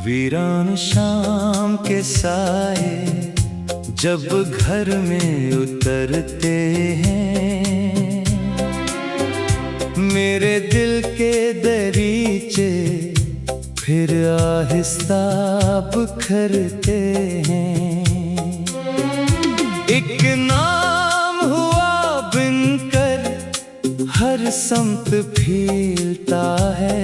वीरान शाम के साए जब घर में उतरते हैं, मेरे दिल के दरीचे फिर आहिस्ता बिखरते हैं। एक नाम हुआ बिनकर हर समत फीलता है,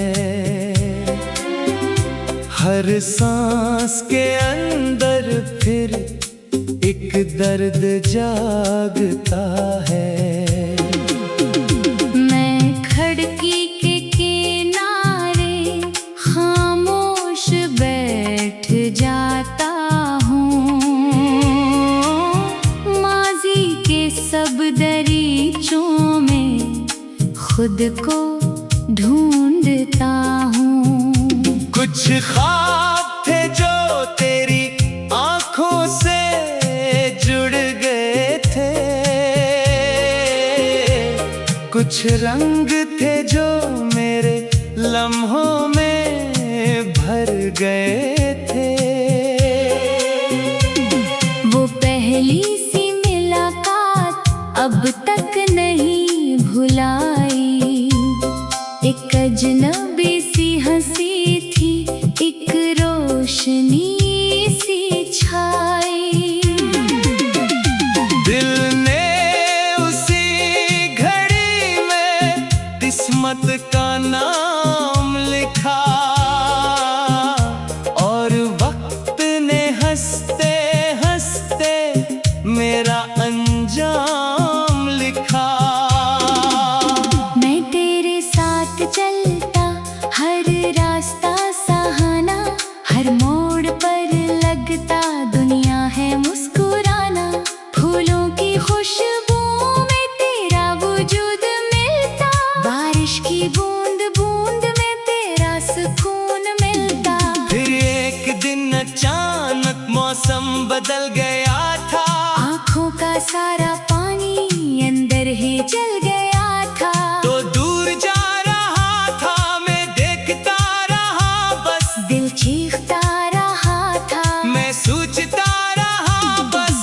हर सांस के अंदर फिर एक दर्द जागता है। मैं खिड़की के किनारे खामोश बैठ जाता हूँ, माजी के सब दरीचों में खुद को ढूंढता हूँ। कुछ ख्वाब थे जो तेरी आंखों से जुड़ गए थे, कुछ रंग थे जो मेरे लम्हों में भर गए थे। वो पहली सी मुलाकात अब तक नहीं भुलाई, एक अजनबी सी हंसी थी, एक रोशनी सी छाई। दिल ने उसी घड़ी में किस्मत का नाम लिखा, और वक्त ने हंसते हंसते मेरा अंजाम लिखा। मैं तेरे साथ चलता हर रास्ता सहाना, हर मोड़ पर लगता दुनिया है मुस्कुराना। फूलों की खुशबू में तेरा वजूद मिलता, बारिश की बूंद बूंद में तेरा सुकून मिलता। फिर एक दिन अचानक मौसम बदल गया था, आँखों का सारा पानी अंदर ही जल गया था। तो दूर जा रहा था मैं देखता रहा, बस दिल चीखता रहा था, मैं सोचता रहा बस।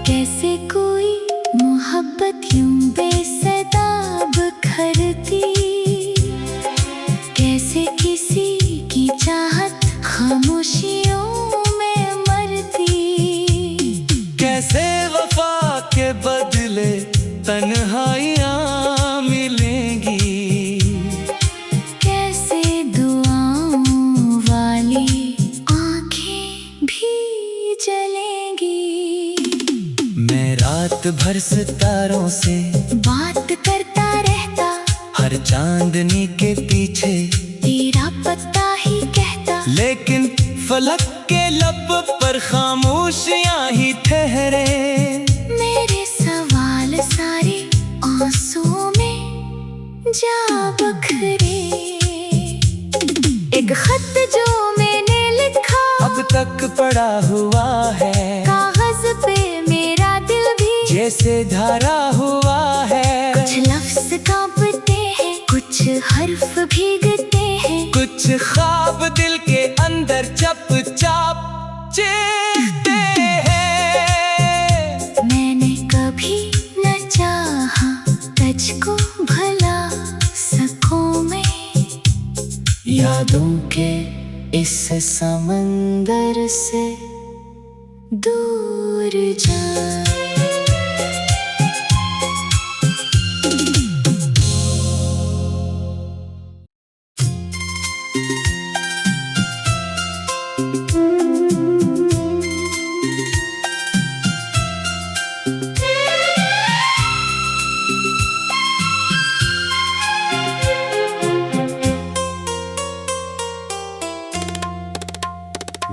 कैसे कोई मोहब्बत यूं बेसदा बिखरती, कैसे किसी की चाहत खामोशियों में मरती। कैसे वफा के बदले तन्हाइयाँ मिलेंगी, कैसे दुआओं वाली आंखें भी जलेंगी। मैं रात भर सितारों से बात करता रहता, हर चांदनी के पीछे तेरा पता ही कहता। लेकिन फलक के लब पर खामोशियाँ ही ठहरे। मेरे सवाल सारे आंसुओं में जा बखरे। एक खत जो मैंने लिखा अब तक पड़ा हुआ है, कागज पे मेरा दिल भी जैसे धारा हुआ है। कुछ लफ्ज कांपते हैं, कुछ हर्फ भीगते हैं, कुछ ख्वाब दिल के अंदर चुपचाप चीखते हैं। मैंने कभी न चाहा तुझको भला सकों में, यादों के इस समंदर से दूर जा।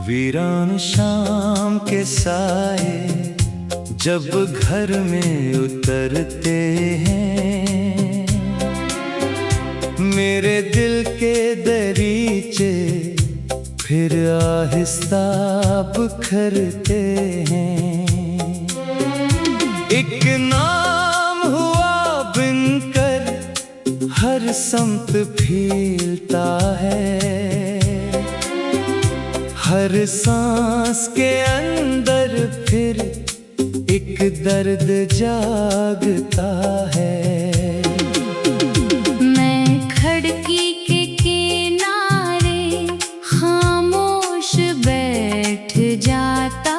वीरान शाम के साए जब घर में उतरते हैं, मेरे दिल के दरीचे फिर आहिस्ता बिखरते हैं। एक नाम हुआ बिनकर हर समत फीलता है, हर सांस के अंदर फिर एक दर्द जागता है। मैं खिड़की के किनारे खामोश बैठ जाता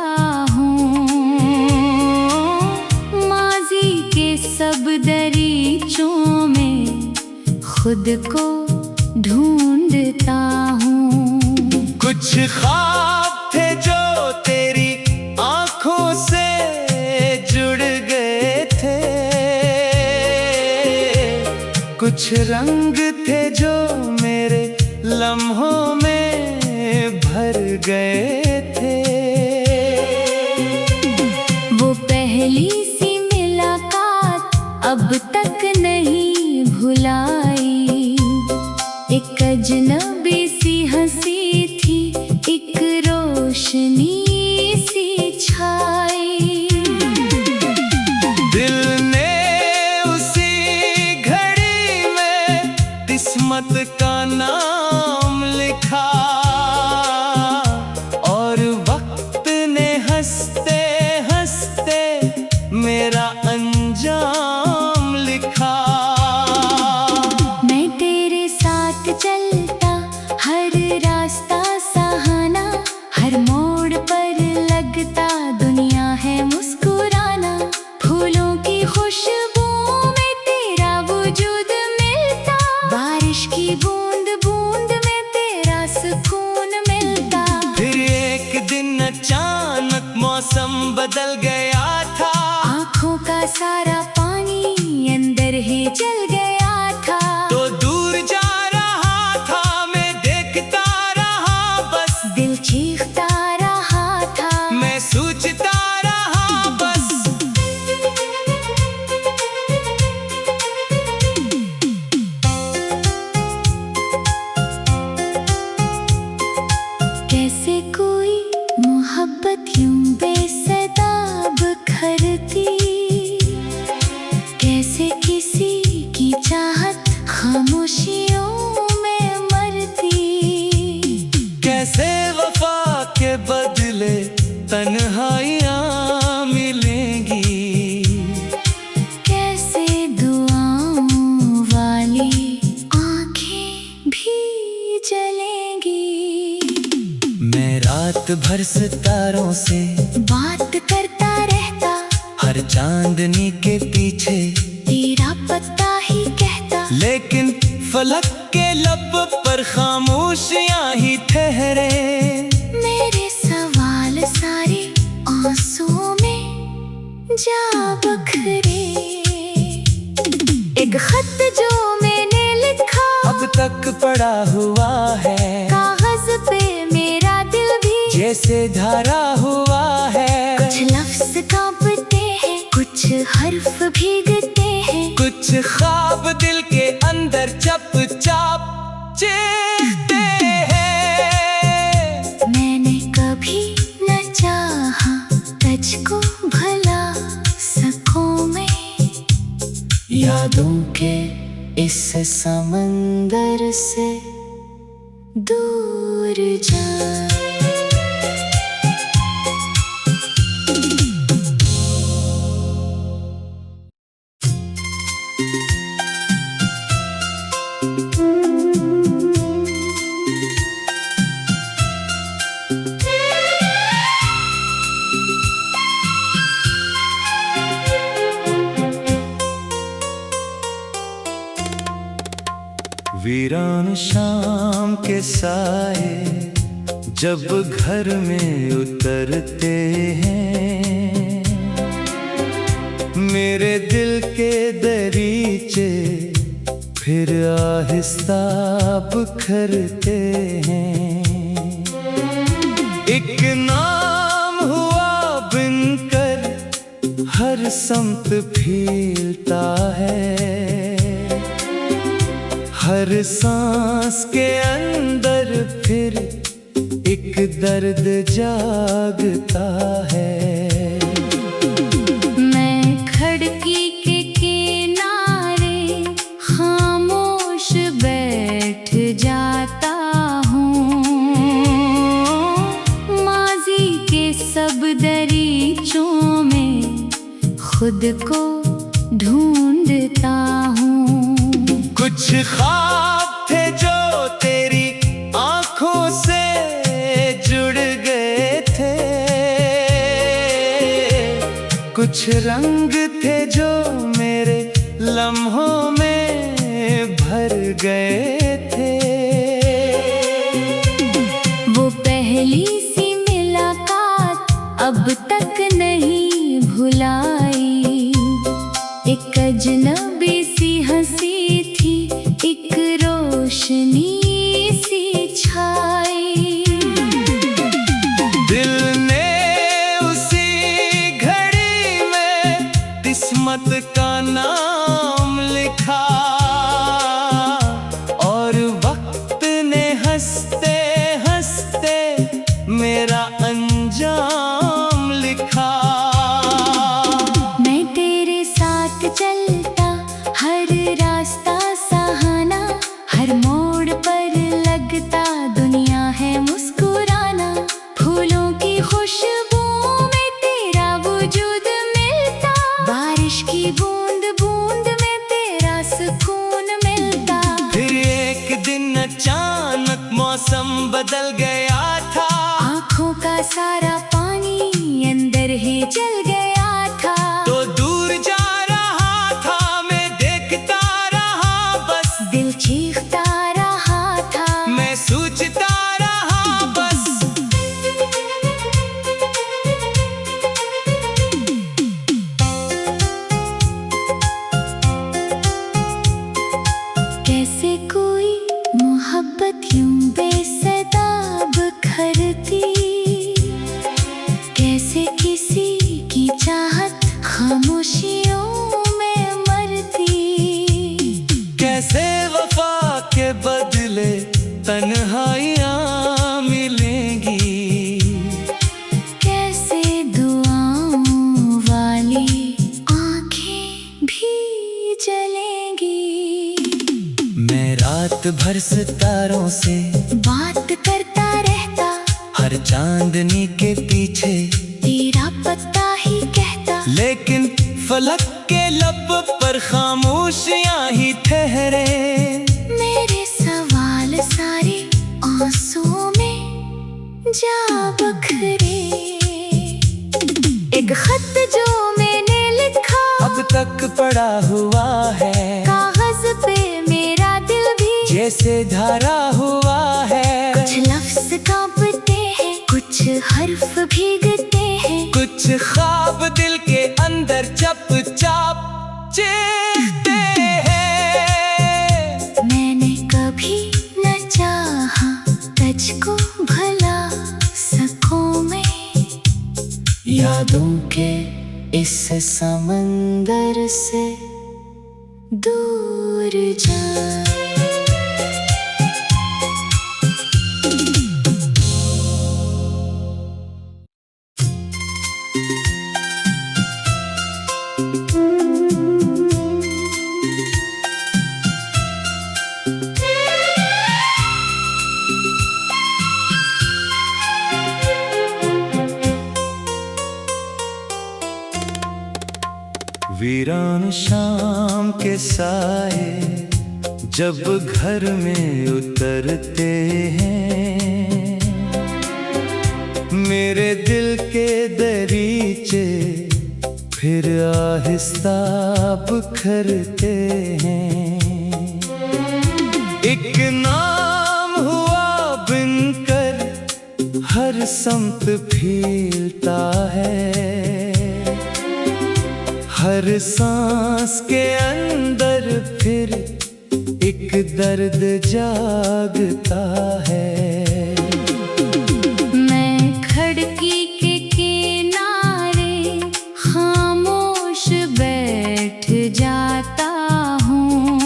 हूँ, माजी के सब दरीचों में खुद को ढूंढता हूँ। कुछ ख्वाब थे जो तेरी आंखों से जुड़ गए थे, कुछ रंग थे जो मेरे लम्हों में भर गए थे। वो पहली सी मुलाकात अब तक नहीं भुलाई, एक अजनबी सी हंसी थी, एक रोशनी सी छाई। दिल ने उसी घड़ी में किस्मत का नाम लिखा, और वक्त ने हंसते हंसते मेरा अंजाम लिखा। मैं तेरे साथ चलता हर रास्ता सहाना, हर मोड़ पर लगता दुनिया है मुस्कुराना। फूलों की खुशबू में तेरा वजूद मिलता, बारिश की बूंद बूंद में तेरा सुकून मिलता। फिर एक दिन अचानक मौसम बदल गया था, आँखों का सारा पानी अंदर ही चल गया था। तो दूर जा रहा था मैं देखता रहा बस, दिल चीखता रहा था मैं सोचता रहा बस। कैसे कोई मोहब्बत यूं बेसदा बिखरती, कैसे किसी की चाहत खामोशियों में मरती। कैसे वफा के बदले तन्हाइयाँ मिलेंगी, कैसे दुआओं वाली आंखें भी जलेंगी। मैं रात भर सितारों से बात करता रहता, हर चांदनी के पीछे तेरा पता ही कहता। लेकिन फलक के लब पर खामोशियाँ ही ठहरे। मेरे सवाल सारे आंसुओं में जा बखरे। एक खत जो मैंने लिखा अब तक पड़ा हुआ है, कागज पे मेरा दिल भी जैसे धरा हुआ है। कुछ लफ्ज कांपते हैं, कुछ हर्फ भीगते हैं, कुछ ख्वाब दिल के अंदर चुपचाप चीखते हैं। मैंने कभी न चाहा तुझको भला सकूं मैं, यादों के इस समंदर से दूर जा। वीरान शाम के साए जब घर में उतरते हैं, मेरे दिल के दरीचे फिर आहिस्ता बिखरते हैं। एक नाम हुआ बिनकर हर समत फीलता है, हर सांस के अंदर फिर एक दर्द जागता है। मैं सब दरीचों में खुद को ढूंढता हूँ। कुछ ख्वाब थे जो तेरी आंखों से जुड़ गए थे, कुछ रंग थे जो मेरे लम्हों में भर गए थे। वो पहली सी मुलाकात अब तक नहीं भुलाई, एक अजनबी सी हंसी थी, एक रोशनी सी छाई। दिल ने उसी घड़ी में किस्मत का नाम लिखा, और वक्त ने हंसते हंसते मेरा अंजाम लिखा। मैं तेरे साथ चलता, हर रास्ता सहाना, हर मोड़ पर लगता दुनिया है मुस्कुराना। फूलों की खुशबू में तेरा वजूद मिलता, बारिश की बूंद बूंद में तेरा सुकून मिलता। फिर एक दिन अचानक मौसम बदल गया था, आँखों का सारा पानी अंदर ही चल गया था। तो दूर जा रहा था मैं देखता रहा बस, दिल चीखता रहा था, मैं सोचता रहा बस। कैसे कोई मोहब्बत यूं बेसदा बिखरती, कैसे किसी की चाहत खामोशियों में मरती। कैसे वफा के बदले तन्हाइयाँ मिलेंगी, कैसे दुआओं वाली आंखें भी जलेंगी। मैं रात भर सितारों से बात करता रहता, हर चांदनी के पीछे तेरा पता ही कहता। लेकिन फलक के लब पर खामोशियाँ ही ठहरे। मेरे सवाल सारे आंसुओं में जा बखरे। एक खत जो मैंने लिखा अब तक पड़ा हुआ है, कागज पे मेरा दिल भी जैसे धारा हुआ है। कुछ लफ्ज कांपते हैं, कुछ हर्फ भीगते हैं, कुछ ख्वाब दिल के अंदर चुपचाप चीखते हैं। मैंने कभी न चाहा तुझको भला सकूं मैं, यादों के इस समंदर से दूर जा। वीरान शाम के साए जब घर में उतरते हैं, मेरे दिल के दरीचे फिर आहिस्ता बिखरते हैं। एक नाम हुआ बिनकर हर समत फीलता है, हर सांस के अंदर फिर एक दर्द जागता है। मैं खिड़की के किनारे खामोश बैठ जाता हूँ,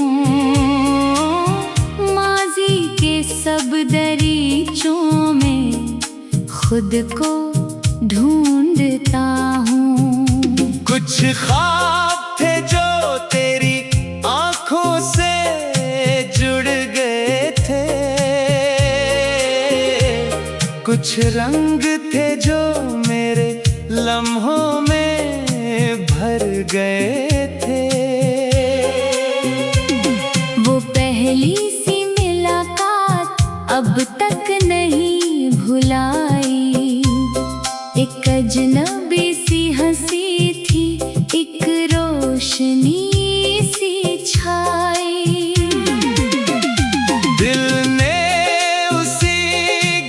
माजी के सब दरीचों में खुद को ढूंढता हूँ। कुछ ख्वाब थे जो तेरी आंखों से जुड़ गए थे, कुछ रंग थे जो मेरे एक अजनबी सी हंसी थी, एक रोशनी सी छाई। दिल ने उसी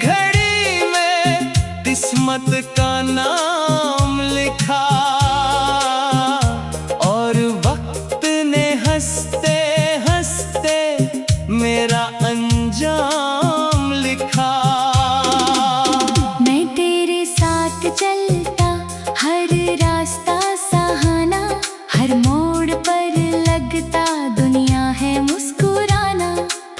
घड़ी में किस्मत का नाम लिखा, और वक्त ने हंसते हंसते मेरा अंजाम लिखा। मैं तेरे साथ चलता, हर रास्ता सहाना, हर मोड़ पर लगता दुनिया है मुस्कुराना।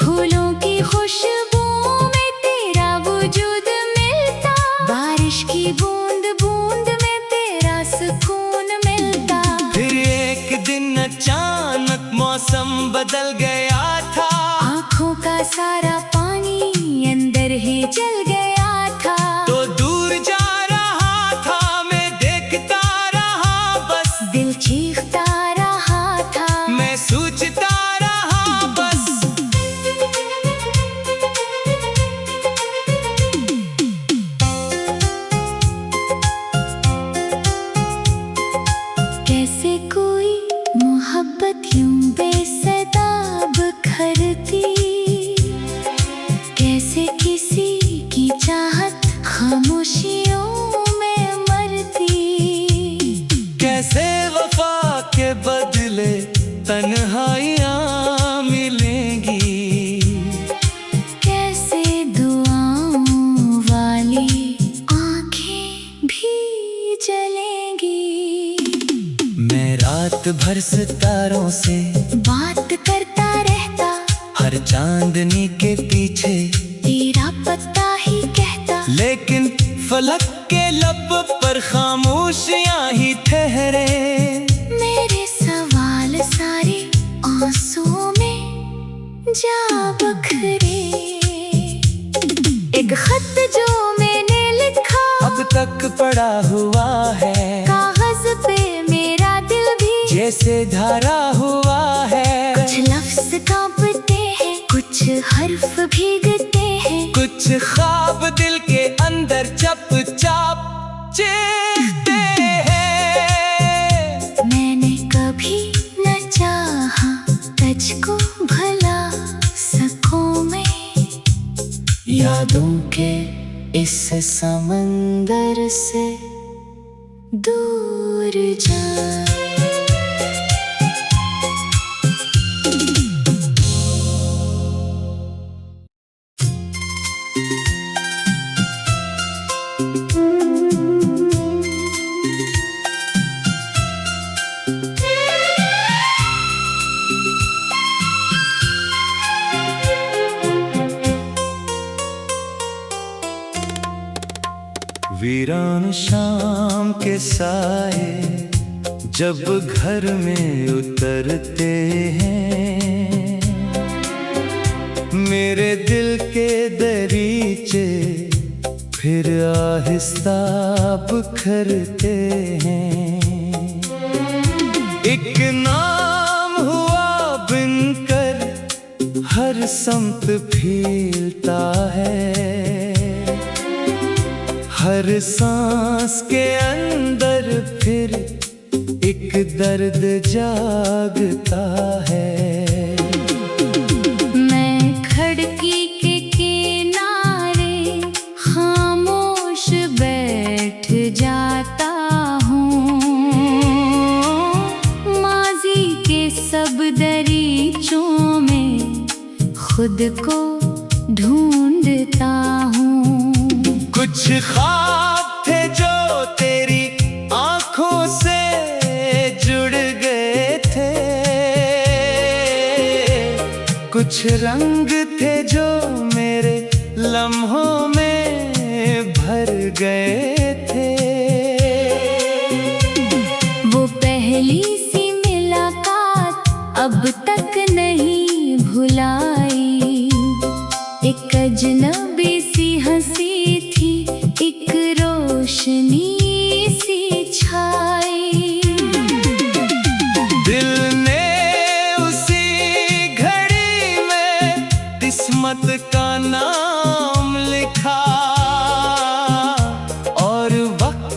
फूलों की खुशबू में तेरा वजूद मिलता, बारिश की बूंद बूंद में तेरा सुकून मिलता। फिर एक दिन अचानक मौसम बदल गया था, आँखों का सारा पानी अंदर ही चल गया था। तो दूर जा रहा था मैं देखता रहा बस, दिल चीखता रहा था, मैं सोचता रहा बस। कैसे कोई मोहब्बत यूं बेसदा बिखरती, कैसे किसी की चाहत खामोशियों में मरती। कैसे वफा के बदले तन्हाइयाँ मिलेंगी, कैसे दुआओं वाली आंखें भी जलेंगी। मैं रात भर सितारों से बात करता रहता, हर चांदनी के पीछे तेरा पता ही कहता। लेकिन फलक के लब पर खामोशियाँ ही ठहरे। मेरे सवाल सारे आंसुओं में जा बखरे। एक खत जो मैंने लिखा अब तक पड़ा हुआ है, कागज पे मेरा दिल भी जैसे धरा हुआ है। कुछ लफ्ज कांपते हैं, कुछ हर्फ भीगते हैं, कुछ ख्वाब दिल के अंदर चुपचाप चीखते हैं। मैंने कभी न चाहा तुझको भला सकूं मैं, यादों के इस समंदर से दूर जा। वीरान शाम के साए जब घर में उतरते हैं, मेरे दिल के दरीचे फिर आहिस्ता बिखरते हैं। एक नाम हुआ बिनकर हर समत फीलता है, हर सांस के अंदर फिर एक दर्द जागता है। मैं खिड़की के किनारे खामोश बैठ जाता हूँ, माजी के सब दरीचों में खुद को ढूंढता हूँ। कुछ ख्वाब थे जो तेरी आंखों से जुड़ गए थे, कुछ रंग थे जो मेरे लम्हों में भर गए थे। वो पहली सी मुलाकात अब तक नहीं भुलाई, एक अजनबी सी हंसी थी, एक रोशनी सी छाई। दिल ने उसी घड़ी में किस्मत का नाम लिखा, और वक्त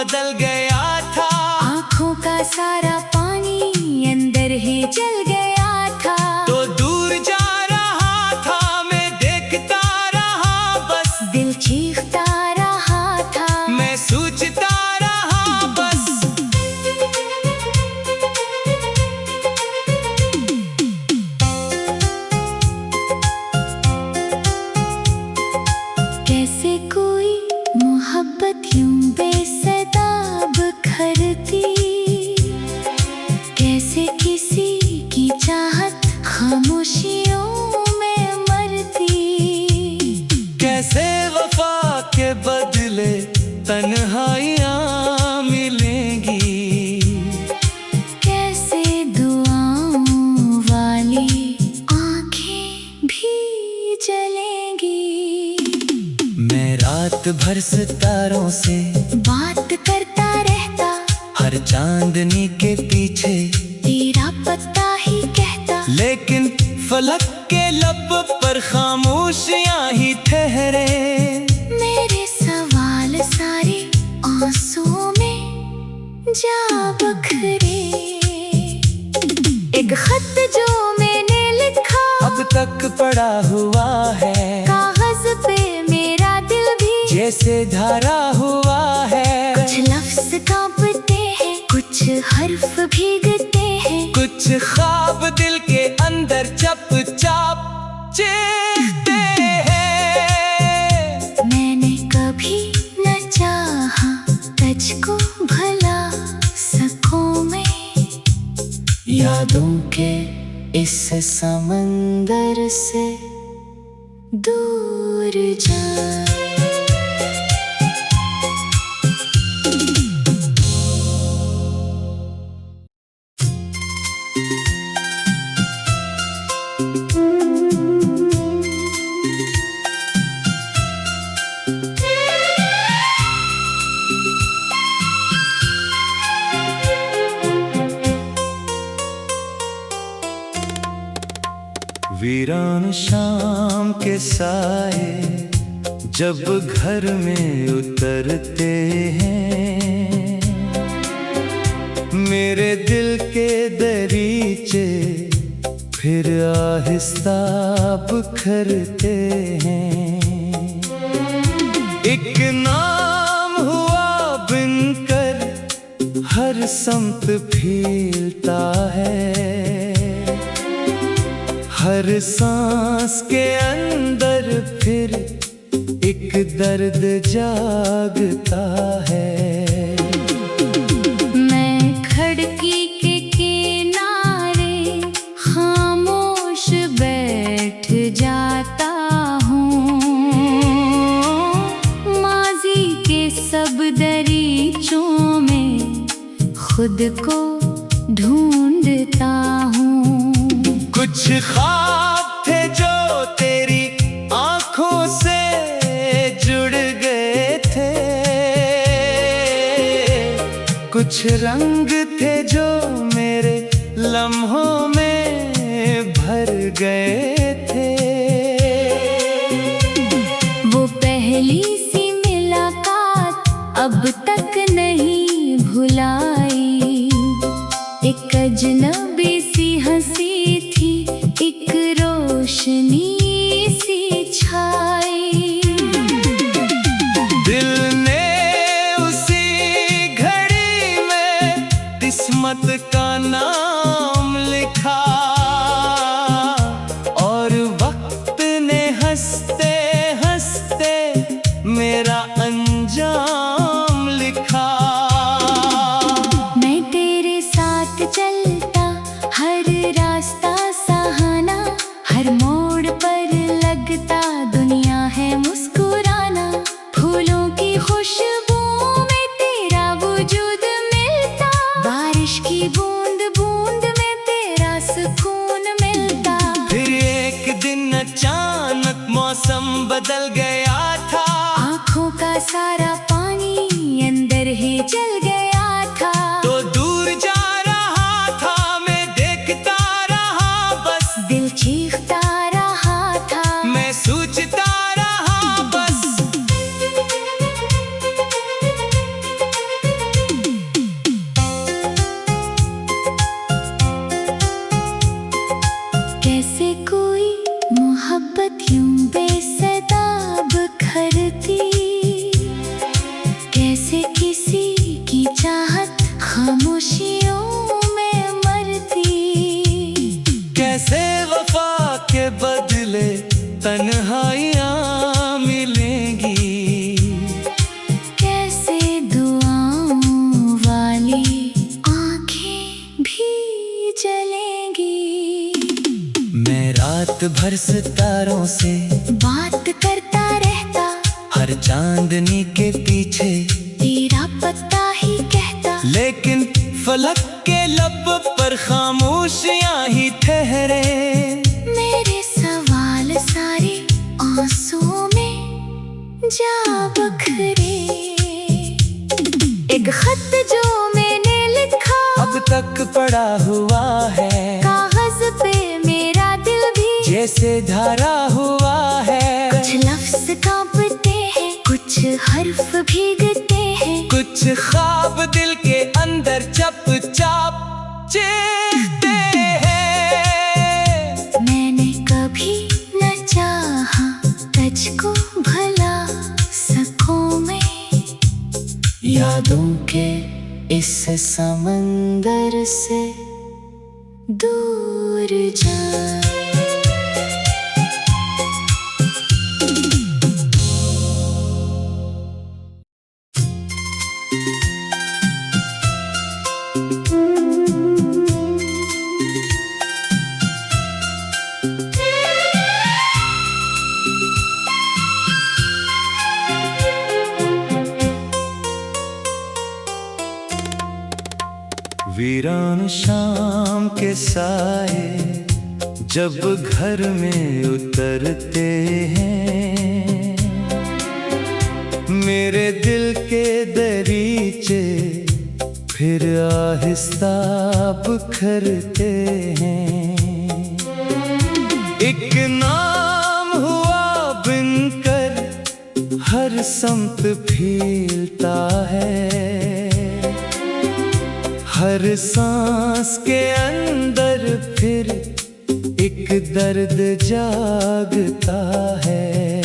बदल गया था। आँखों का सारा पानी अंदर ही चल गया था। तो दूर जा रहा था मैं देखता रहा बस, दिल चीखता रहा था मैं सोचता रहा बस। कैसे कोई मोहब्बत यूं बेसदा बिखरती, कैसे किसी की चाहत खामोशियों में मरती। कैसे वफा के बदले तन्हाइयाँ मिलेंगी, कैसे दुआओं वाली आंखें भी जलेंगी। मैं रात भर सितारों से बात करता रहता, हर चांदनी के पीछे तेरा पता ही कहता। लेकिन फलक के लब पर खामोशियाँ ही ठहरे। मेरे सवाल सारे आंसुओं में जा बखरे। एक खत जो मैंने लिखा अब तक पड़ा हुआ है, कागज पे मेरा दिल भी जैसे धारा हुआ है। कुछ लफ्ज कांपते हैं, कुछ हर्फ भीगते हैं, कुछ ख्वाब दिल के अंदर चुपचाप चीखते हैं। मैंने कभी न चाहा तुझको भला सकूं मैं, यादों के इस समंदर से दूर जा। वीरान शाम के साए जब घर में उतरते हैं, मेरे दिल के दरीचे फिर आहिस्ता बिखरते हैं। एक नाम हुआ बिनकर हर समत फीलता है, हर सांस के अंदर फिर एक दर्द जागता है। मैं खिड़की के किनारे खामोश बैठ जाता हूँ, माजी के सब दरीचों में खुद को ढूंढता हूँ। कुछ ख्वाब थे जो तेरी आंखों से जुड़ गए थे, कुछ रंग थे जो मेरे लम्हों में भर गए थे। वो पहली सी मुलाकात अब तक नहीं भुलाई, एक अजनबी सी हंसी थी, एक रोशनी सी छाई। दिल ने उसी घड़ी में किस्मत का नाम लिखा, और वक्त ने हंसते हंसते मेरा अंजाम लिखा। मैं तेरे साथ चलता, हर रास्ता सहाना, हर मोड़ पर लगता दुनिया है मुस्कुराना। फूलों की खुशबू में तेरा वजूद मिलता, बारिश की बूंद बूंद में तेरा सुकून मिलता। फिर एक दिन अचानक मौसम बदल गया था, आँखों का सारा पानी रात भर सितारों से बात करता रहता, हर चांदनी के पीछे तेरा पता ही कहता। लेकिन फलक के लब पर खामोशियां ही ठहरे। मेरे सवाल सारे आंसुओं में जा बखरे। एक खत जो मैंने लिखा अब तक पड़ा हुआ है, कागज पे मेरा दिल भी जैसे धारा हुआ है। कुछ लफ्ज कांपते हैं, कुछ हर्फ भीगते हैं, कुछ ख्वाब दिल के अंदर चुपचाप चीखते हैं। मैंने कभी न चाहा तुझको भला सकूं मैं, यादों के इस समंदर से दूर जा। वीरान शाम के साए जब घर में उतरते हैं, मेरे दिल के दरीचे फिर आहिस्ता बिखरते हैं। एक नाम हुआ बिनकर हर समत फीलता है, हर सांस के अंदर फिर एक दर्द जागता है।